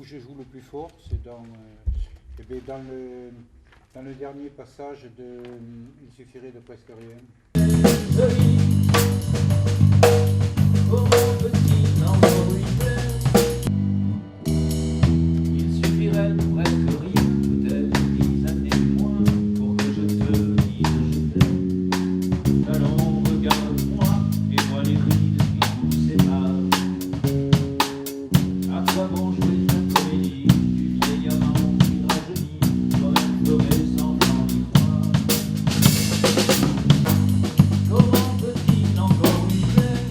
où je joue le plus fort, c'est dans le dernier passage de Il suffirait de presque rien. Il suffirait de presque rien, peut-être 10 années moins, pour que je te dise je t'aime. Allons, regarde-moi et vois les rides qui nous séparent. À quoi bon jouer la comédie du vieil amant qui rajeunit, toi-même pleurer sans t'en y croire. Comment peut-il encore lui plaire?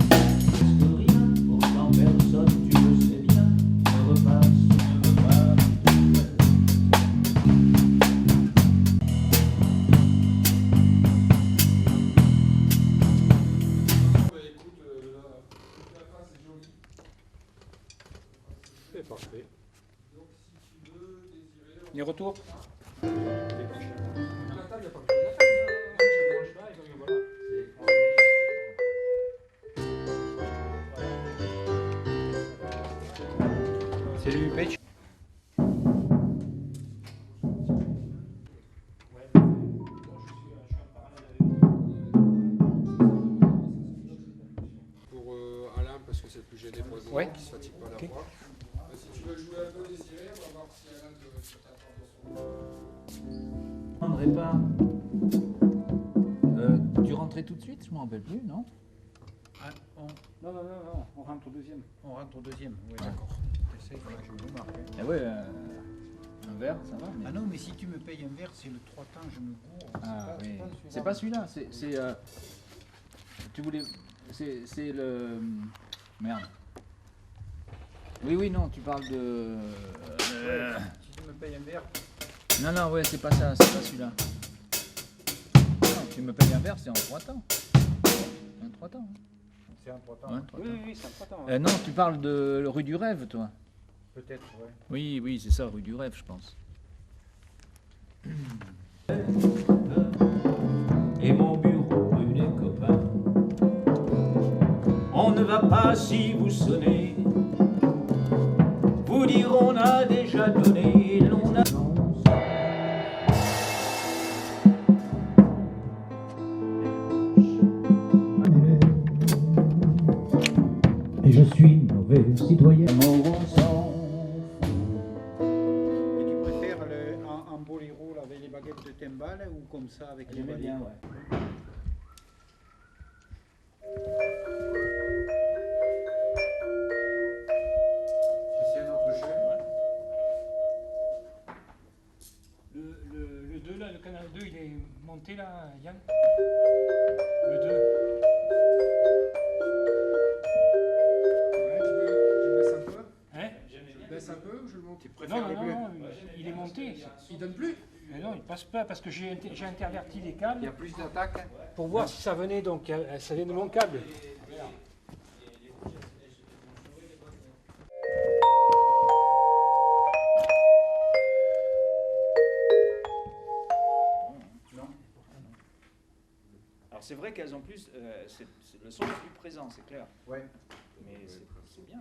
Presque rien, pourtant personne, tu le sais bien, ne repasse, ne veut pas plus Écoute, la phrase est jolie. C'est parfait. Donc si tu veux désirer... Les retours? À la table, il n'y a pas de problème. La table, ça ne dérange pas, et donc voilà. Salut, Page. Pour Alain, parce que c'est le plus gêné pour le moment, Ouais. qui ne se fatigue pas à la Ok. voix. Si tu veux jouer un peu désiré, on va voir si Alain te t'attend de son... prendrai pas. Tu rentrais tout de suite, je m'en rappelle plus, non? Non, on rentre au deuxième. On rentre au deuxième, oui. D'accord. Essaye, faudra que je me marque. Eh ouais, un verre, ça va. Mais... Ah non, mais si tu me payes un verre, c'est le 3 temps, je me gourre. Ah oui. celui-là. C'est pas celui-là, c'est tu voulais. C'est le. Merde. Oui, non, tu parles de. Si tu me payes un verre, Non, ouais, c'est pas ça, c'est pas celui-là. Non, tu me payes un verre, c'est en 3 temps. En 3 temps. Hein. c'est un 3 temps. Ouais, 3 temps. Oui, c'est un 3 temps. Non, tu parles de rue du Rêve, toi. Peut-être, ouais. Oui, c'est ça, rue du Rêve, je pense. Et mon bureau rue des copains. On ne va pas si vous sonnez. Vous diront on a déjà donné, l'on a. Et je suis mauvais citoyen. Et tu préfères en boléro là, avec les baguettes de timbales ou comme ça avec les J'aimais balais? bien, ouais. C'est un autre jeu. Le 2 là, le canal 2, il est monté là, Yann? Le 2. Ouais, tu veux que je baisse un peu? Hein? Je baisse un peu ou je le monte? Non, il est monté. Il donne plus? Mais non, il passe pas parce que j'ai interverti les câbles Il y a plus d'attaques. pour voir si ça venait, donc ça vient de mon câble. Alors c'est vrai qu'elles ont plus, le son est plus présent, c'est clair, Ouais. mais c'est bien.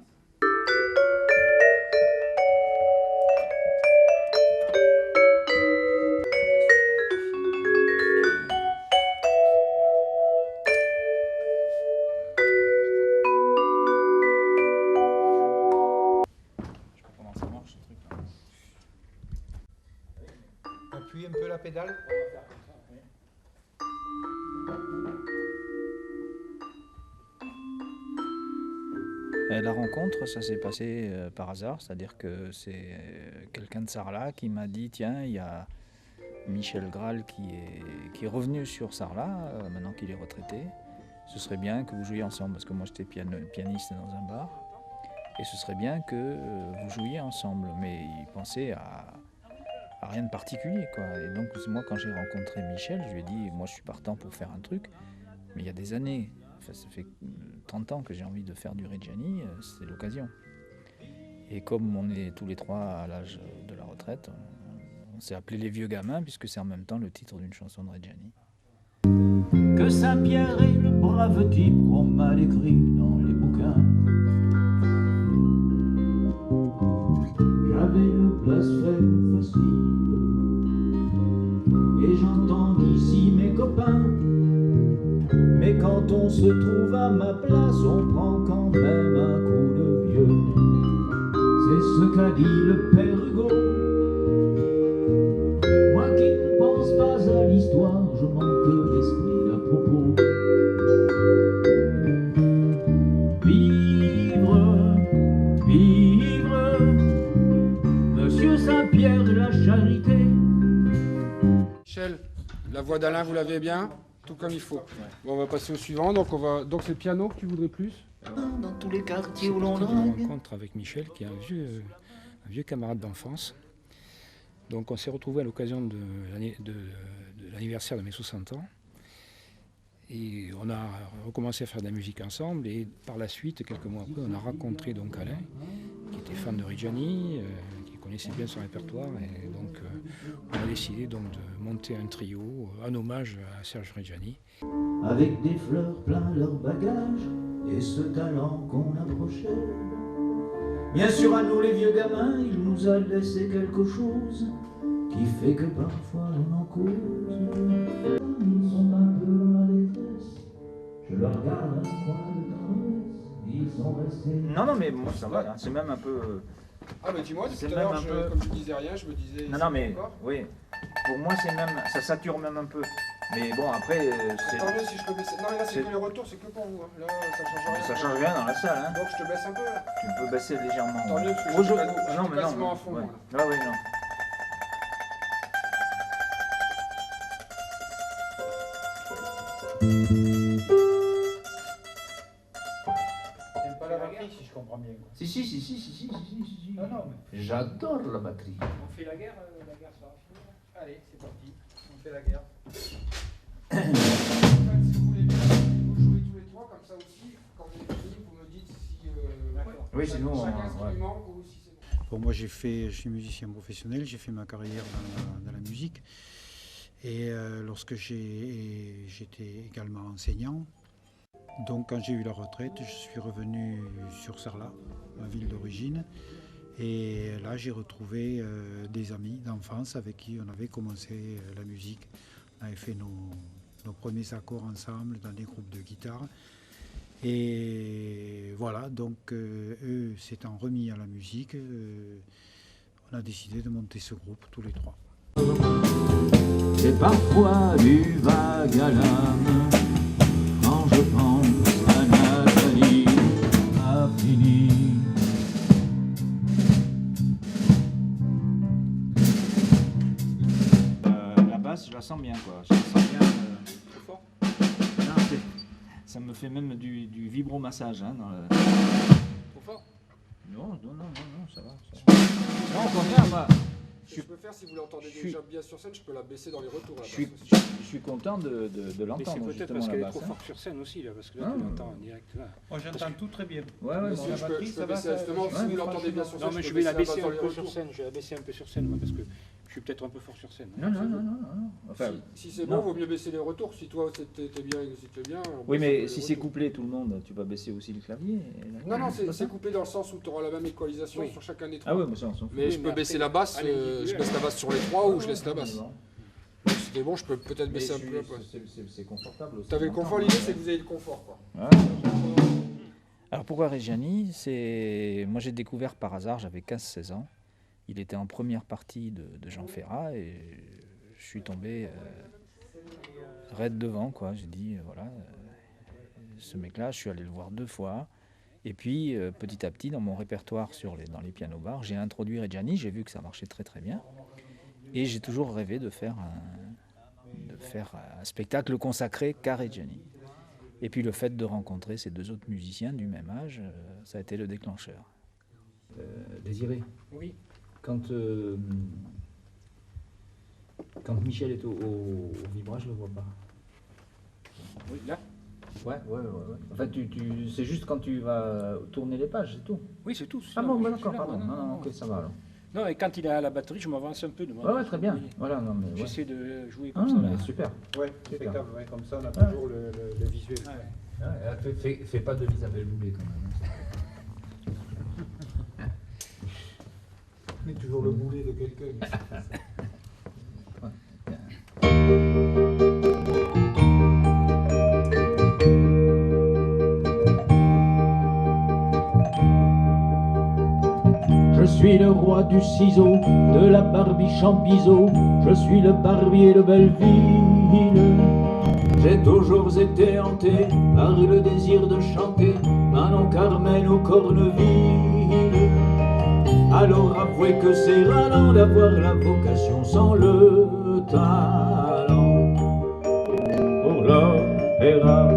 Je sais pas comment ça marche ce truc là. Appuie un peu la pédale. La rencontre, ça s'est passé par hasard, c'est-à-dire que c'est quelqu'un de Sarlat qui m'a dit tiens, il y a Michel Graal qui est revenu sur Sarlat, maintenant qu'il est retraité. Ce serait bien que vous jouiez ensemble, parce que moi j'étais pianiste dans un bar, et ce serait bien que vous jouiez ensemble. Mais il pensait à rien de particulier, quoi. Et donc moi quand j'ai rencontré Michel, je lui ai dit moi je suis partant pour faire un truc, mais il y a des années. Enfin, ça fait 30 ans que j'ai envie de faire du Reggiani, c'est l'occasion. Et comme on est tous les trois à l'âge de la retraite, on s'est appelé les vieux gamins, puisque c'est en même temps le titre d'une chanson de Reggiani. Que Saint-Pierre est le brave type qu'on m'a écrit dans les bouquins. quand on se trouve à ma place, on prend quand même un coup de vieux. C'est ce qu'a dit le père Hugo. Moi qui ne pense pas à l'histoire, je manque d'esprit à propos. Vivre, vivre, Monsieur Saint-Pierre de la Charité. Michel, la voix d'Alain, vous l'avez bien? Tout comme il faut. Bon, on va passer au suivant. Donc c'est le piano que tu voudrais plus? Dans tous les quartiers où l'on Je drague. rencontre avec Michel, qui est un vieux camarade d'enfance. Donc on s'est retrouvés à l'occasion de l'anniversaire de mes 60 ans. Et on a recommencé à faire de la musique ensemble. Et par la suite, quelques mois après, on a rencontré donc Alain, qui était fan de Reggiani, qui connaissait bien son répertoire. Et donc on a décidé donc de monter un trio en hommage à Serge Reggiani. Avec des fleurs plein leur bagage et ce talent qu'on approchait. Bien sûr, à nous les vieux gamins, il nous a laissé quelque chose qui fait que parfois on en cause. Ils sont un peu dans la détresse, je leur garde un coin de tendresse, ils sont restés. Non, mais moi ça va, hein, c'est même un peu. Ah bah dis-moi, C'est tout à l'heure, même un peu- comme je disais rien, je me disais... Non, c'est mais encore oui, pour moi c'est même. Ça sature même un peu. Mais bon, après, c'est. Tant mieux si je peux baisser. Non mais là c'est c'est- que les retours, c'est que pour vous. Hein. Là ça change rien. Ça change rien dans la salle, hein. Donc je te baisse un peu là. Tu peux baisser légèrement. Tant mieux, parce que je Bonjour. suis pas- Non, mais non. quasiment à fond, Ouais. moi, Ah oui, non. T'aimes pas la batterie, si je comprends bien. Si. Non, non, mais J'adore la batterie. on fait la guerre sera finie. Allez, c'est parti. On fait la guerre. En fait, si vous voulez bien, vous jouez tous les trois comme ça aussi. Quand vous êtes fini, vous me dites si Oui, sinon, chacun ce qui ouais. lui manque ou si c'est bon. Bon, moi, je suis musicien professionnel, j'ai fait ma carrière dans la musique. Et lorsque j'étais également enseignant, donc quand j'ai eu la retraite, je suis revenu sur Sarlat, ma ville d'origine. Et là, j'ai retrouvé des amis d'enfance avec qui on avait commencé la musique. On avait fait nos premiers accords ensemble dans des groupes de guitare. Et voilà, donc eux s'étant remis à la musique, on a décidé de monter ce groupe tous les trois. C'est parfois du vague à l'âme quand je pense à Nathalie, à fini. La basse, je la sens bien, quoi. Je la sens bien. Trop fort. Non, ça me fait même du vibromassage. Hein, Trop fort. Non, ça va. Non, au contraire, moi, Ce que je peux faire, si vous l'entendez je déjà bien sur scène, je peux la baisser dans les retours. la je suis, basse aussi. je suis content de Mais c'est l'entendre, peut-être justement, parce la qu'elle est basse. trop hein. forte sur scène aussi, là, parce que là, Ah. tu l'entends en direct. Là. Moi, j'entends tout très bien. Ouais, Mais ouais, si, bon, je peux baisser justement, si ouais, vous l'entendez bien sur scène, Non, mais je je peux vais la baisser basse dans un les peu sur retours. scène. Je vais la baisser un peu sur scène, moi, parce que je suis peut-être un peu fort sur scène. non. Enfin, Si c'est non. bon, vaut mieux baisser les retours. Si toi t'es bien et que c'était bien. on oui, baisse mais les si c'est retours. couplé tout le monde, tu vas baisser aussi le clavier. Non, c'est pas c'est ça coupé dans le sens où tu auras la même équalisation Oui. sur chacun des trois. Ah ouais, mais ça, on s'en fout. Mais je mais peux après, baisser la basse, à l'individuel. je baisse la basse sur les trois ou je laisse la basse. Non. Donc si t'es bon, je peux peut-être Mais baisser un je peu suis- après. c'est confortable aussi. T'avais le confort, l'idée c'est que vous ayez le confort quoi. Ouais. Alors pourquoi Reggiani? Moi j'ai découvert par hasard, j'avais 15-16 ans. Il était en première partie de Jean Ferrat et je suis tombé raide devant, quoi. J'ai dit voilà, ce mec-là, je suis allé le voir 2 fois. Et puis petit à petit dans mon répertoire dans les pianos-bars, j'ai introduit Reggiani, j'ai vu que ça marchait très très bien. Et j'ai toujours rêvé de faire un spectacle consacré qu'à Reggiani. Et puis le fait de rencontrer ces 2 autres musiciens du même âge, ça a été le déclencheur. Désiré, Oui. quand Michel est au vibrage, je le vois pas. Oui, là. Ouais. En fait, c'est juste quand tu vas tourner les pages, c'est tout. Oui, c'est tout. Ah bon, Je suis d'accord, là, pardon. moi, Non, ok, ça va alors. Non, et quand il est à la batterie, je m'avance un peu de moi. Ouais, très bien. Voilà, non mais. Ouais. J'essaie de jouer Ah, comme ça. mais là. super. Ouais, impeccable, ouais, comme ça on a Ouais. toujours le visuel. Fais pas de l'Isabelle Boulay quand même. Mais toujours le boulet de quelqu'un. suis le roi du ciseau, de la barbiche en biseau, je suis le barbier de Belleville. J'ai toujours été hanté par le désir de chanter Manon, Carmen ou Corneville. Alors avouez que c'est ralent d'avoir la vocation sans le talent pour l'opéra.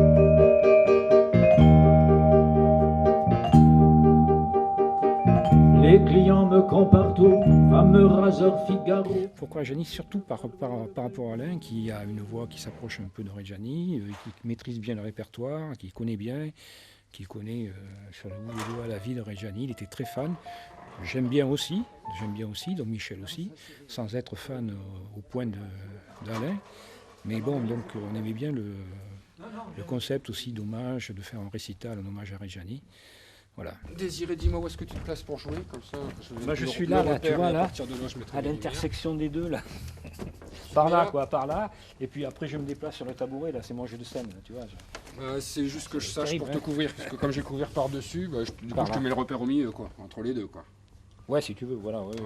Les clients me comparent tout, fameux raseur Figaro. Pourquoi Reggiani? Surtout par rapport à Alain, qui a une voix qui s'approche un peu de Reggiani, qui maîtrise bien le répertoire, qui connaît bien, qui connaît sur le bout des doigts la vie de Reggiani. Il était très fan. J'aime bien aussi, donc Michel aussi, sans être fan au point d'Alain. Mais bon, donc on aimait bien le concept aussi d'hommage, de faire un récital, un hommage à Reggiani. Voilà. Désiré, dis-moi où est-ce que tu te places pour jouer, comme ça. Je suis là, tu vois, là, à l'intersection des deux, là. Par là, quoi, par là. Et puis après, je me déplace sur le tabouret, là, c'est mon jeu de scène, tu vois. C'est juste que je sache terrible, pour te couvrir, parce que comme j'ai couvert par-dessus, bah, du coup, je te mets le repère au milieu, quoi, entre les deux, quoi. Ouais, si tu veux, voilà. Ouais,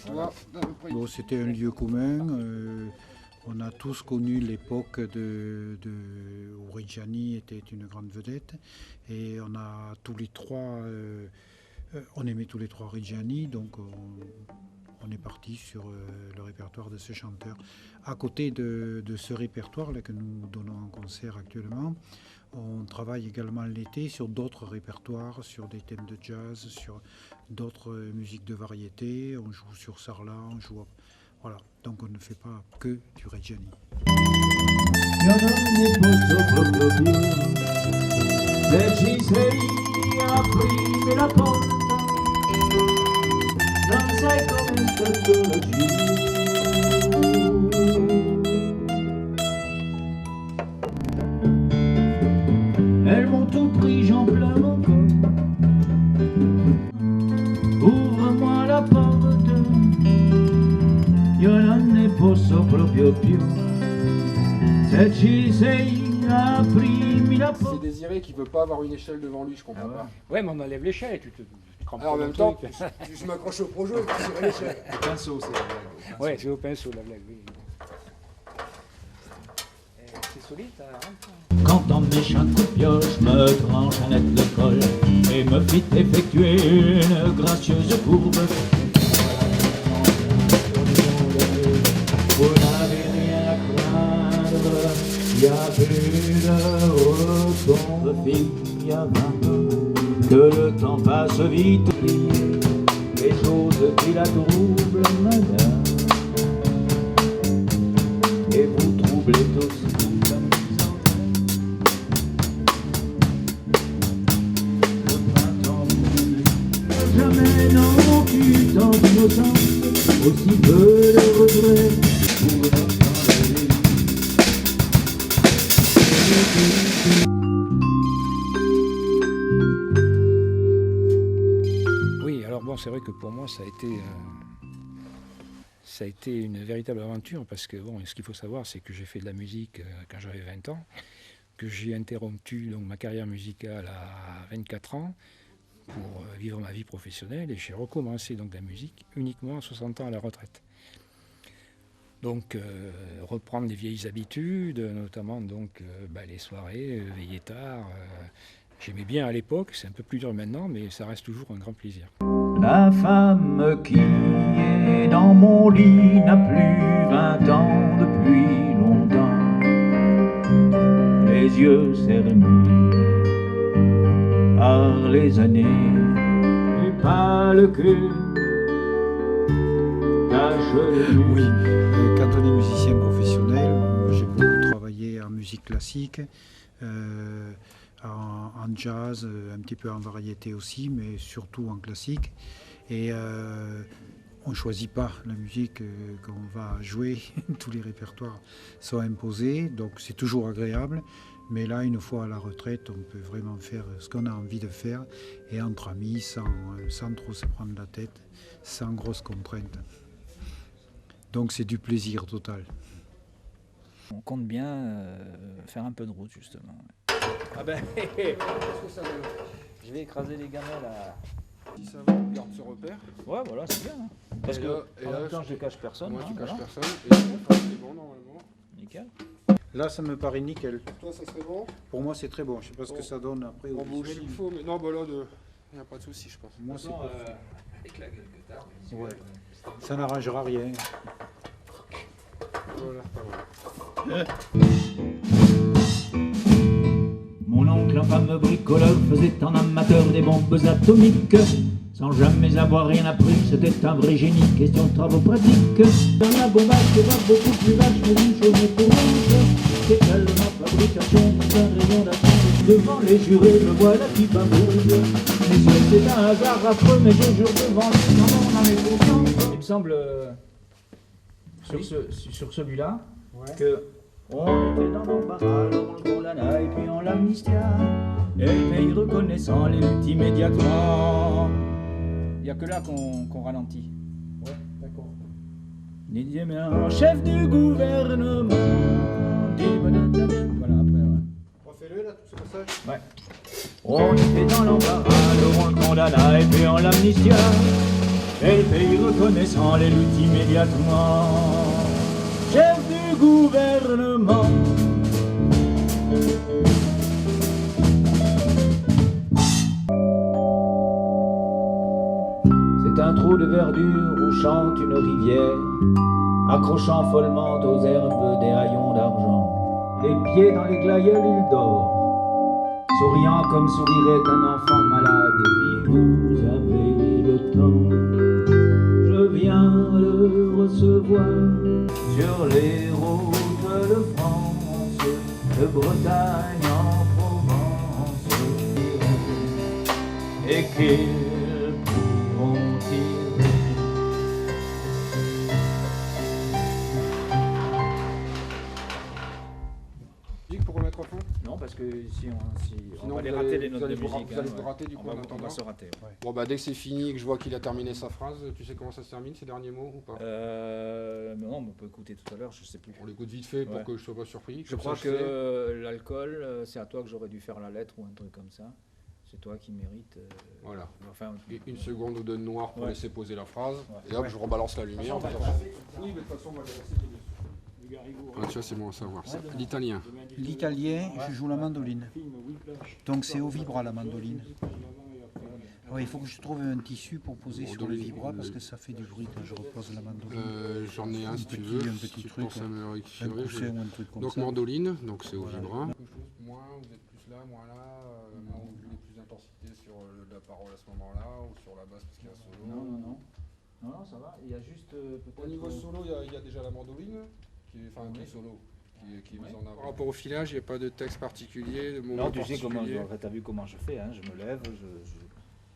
Toi, Bon, c'était un lieu commun. On a tous connu l'époque où Reggiani était une grande vedette. Et on a tous les trois, on aimait tous les trois Reggiani, donc on est parti sur le répertoire de ce chanteur. À côté de ce répertoire-là que nous donnons en concert actuellement, on travaille également l'été sur d'autres répertoires, sur des thèmes de jazz, sur d'autres musiques de variété. On joue sur Sarlat, on joue... Voilà, donc on ne fait pas que du Reggiani. Io non ne posso proprio più, se ci sei aprimi la porta, non sai come sto solo giù. Elles m'ont tout pris, j'en pleure encore. Ouvre-moi la porte, io non ne posso proprio più. Se ci sei, aprimi la c'est porte. Désiré qui veut pas avoir une échelle devant lui, je comprends pas. Ouais, mais on enlève l'échelle et tu te crampes. Alors en même temps, je m'accroche au projet, c'est l'échelle. Le pinceau, c'est la blague. Ouais, c'est au pinceau la blague, oui. C'est solide, ça rentre. Quand en méchant coup de pioche me tranche un net de colle et me fit effectuer une gracieuse courbe. Vous n'avez rien à craindre, y a plus de retombe, fille, à 20 ans, que le temps passe vite, les choses qui la troublent, madame, et vous troublez aussi. Jamais non tu tant d'innocence, aussi peu de regrets pour notre vie. Oui, alors bon, c'est vrai que pour moi, ça a été une véritable aventure parce que bon, ce qu'il faut savoir, c'est que j'ai fait de la musique quand j'avais 20 ans, que j'ai interrompu donc ma carrière musicale à 24 ans pour vivre ma vie professionnelle et j'ai recommencé donc la musique uniquement à 60 ans à la retraite. Donc reprendre les vieilles habitudes, notamment donc les soirées, veiller tard. J'aimais bien à l'époque, c'est un peu plus dur maintenant, mais ça reste toujours un grand plaisir. La femme qui est dans mon lit n'a plus 20 ans depuis longtemps. Les yeux cernés par les années et pas le cul cache le Oui, quand on est musicien professionnel, moi, j'ai beaucoup travaillé en musique classique, en jazz, un petit peu en variété aussi, mais surtout en classique. Et on ne choisit pas la musique qu'on va jouer, tous les répertoires sont imposés, donc c'est toujours agréable. Mais là, une fois à la retraite, on peut vraiment faire ce qu'on a envie de faire et entre amis, sans trop se prendre la tête, sans grosses contraintes. Donc c'est du plaisir total. On compte bien faire un peu de route justement. Ah ben, je vais écraser les gamins là. Si ça va, on garde ce repère. Ouais, voilà, c'est bien. Hein. Parce Et que là- et en là, même temps, je cache personne. Moi, hein, tu caches voilà. personne. Et c'est bon normalement. Nickel. Là, ça me paraît nickel. Toi, ça serait bon. Pour moi, c'est très bon. Je sais pas ce que ça donne après. On au bouge visuel. s'il faut, mais non, bah là, il n'y a pas de souci, je pense. Moi, c'est parfait. Avec la gueule que t'as, Ouais. Ça n'arrangera rien. Voilà, pas mal. Mon oncle, infâme bricoleur, faisait en amateur des bombes atomiques. Sans jamais avoir rien appris, c'était un vrai génie, question de travaux pratiques. Dans la bombasse, c'est pas beaucoup plus vache, mais une chose est courante, c'est qu'elle la fabrication d'un rayon d'action. Devant les jurés, le voilà qui bambouille. Messieurs, c'est un hasard affreux, mais je jure devant lui, non, on en est content. Il me semble, sur celui-là, que on était dans l'embarras, on le condamna et puis on l'amnistia. Et le pays reconnaissant les luttes immédiatement. Il n'y a que là qu'on ralentit. Ouais, d'accord. Didier Méen, chef du gouvernement. Voilà, après, ouais. Refais-le là, tout ce passage. Ouais. On était dans l'embarras, on le condamna et puis on l'amnistia. Et le pays reconnaissant les luttes immédiatement. Chef du gouvernement. C'est un trou de verdure où chante une rivière, accrochant follement aux herbes des haillons d'argent. Les pieds dans les glaïeuls, il dort, souriant comme sourirait un enfant malade. Si vous avez le temps, je viens le recevoir sur les routes de France, de Bretagne en Provence, et qu'ils pourront tirer. Musique pour remettre au fond. Non, parce que si on Sinon, va les vous rater allez- les vous notes de allez vous musique. vous allez vous rater, du coup, en on attendant. va se rater. Ouais. Bon, bah dès que c'est fini et que je vois qu'il a terminé sa phrase, tu sais comment ça se termine, ces derniers mots ou pas? Non, mais on peut écouter tout à l'heure, je sais plus. On l'écoute vite fait pour Ouais. que je sois pas surpris. Je Comme crois ça, que sais. l'alcool, c'est à toi que j'aurais dû faire la lettre ou un truc comme ça. C'est toi qui mérites. Voilà. Enfin, Une seconde ou deux de noir pour Ouais. laisser poser la phrase. Ouais. Et hop, je rebalance la lumière. Façon, Oui, mais de toute façon, on va les passer. Ah, tu vois, c'est bon à savoir. Ça. L'italien. L'italien, je joue la mandoline. Donc c'est au vibra la mandoline. Ouais, il faut que je trouve un tissu pour poser sur le vibra parce que ça fait du bruit quand je repose la mandoline. J'en ai un si tu petit- veux. un si petit tu truc, penses à me Un récupérer, coussin ou un truc comme Donc ça. mandoline, donc c'est au Voilà. vibra. Moins, vous êtes plus là, moins là. Moins vous voulez plus d'intensité sur la parole à ce moment-là ou sur la basse parce qu'il y a un solo. Non, ça va. Il y a juste peut-être. Au niveau solo, il y a déjà la mandoline, qui est, enfin, qui est solo, qui est mise en avant. Par rapport au filage, il n'y a pas de texte particulier, de moment Non, tu sais comment. particulier. T'as vu comment je fais, hein. Je me lève,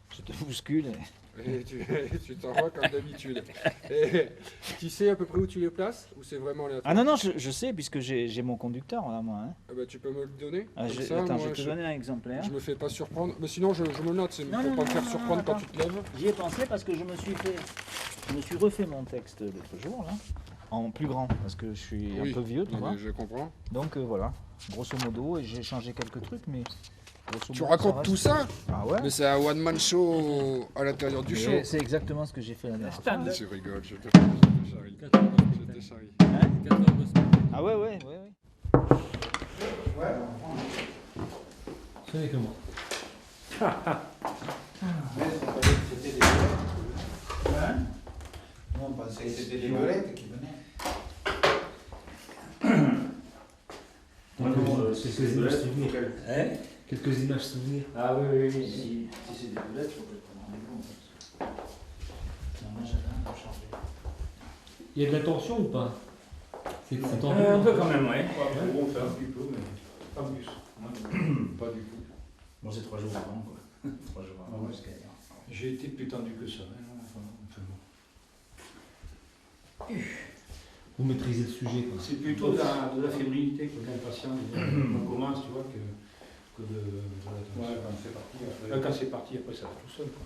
je te bouscule. Et tu t'envoies comme d'habitude. Et tu sais à peu près où tu les places ou c'est vraiment aléatoire? Ah non, je sais, puisque j'ai mon conducteur là, moi. Hein. Ah bah, tu peux me le donner Ah, comme je, ça, attends, moi, je vais te donner un exemplaire. je me fais pas surprendre. Mais sinon, je me note, c'est pour Non, pas non, me faire non, surprendre non, quand attends. tu te lèves. J'y ai pensé parce que je me suis refait mon texte l'autre jour, là, en plus grand, parce que je suis Oui. un peu vieux, tu Non, vois. mais je comprends. Donc voilà, grosso modo, et j'ai changé quelques trucs, mais grosso Tu modo, racontes va. tout ça? Ah ouais. Mais c'est un one-man show à l'intérieur du show. Mais c'est exactement ce que j'ai fait la dernière fois. Tu rigoles, je te charrie. Je te charrie. Ah ouais. Ce n'est que moi. On pensait que c'était des violettes qui venaient. Quelques images souvenirs. Quelques images souvenirs. Ah oui. Si c'est des boulettes, il faut que je prenne rendez-vous. Non, moi j'avais un peu changé. Il y a de la tension ou pas? C'est tendu. Un peu quand même, ouais. Bon, ça un petit peu, mais pas plus. Pas du tout. Bon, c'est 3 jours avant, quoi. 3 jours avant, jusqu'à hier. J'ai été plus tendu que ça. Vous maîtrisez le sujet, quoi. C'est plutôt de la fébrilité que quand le patient on commence, tu vois, que de la tension. Ouais, quand c'est parti, après ça va tout seul, quoi.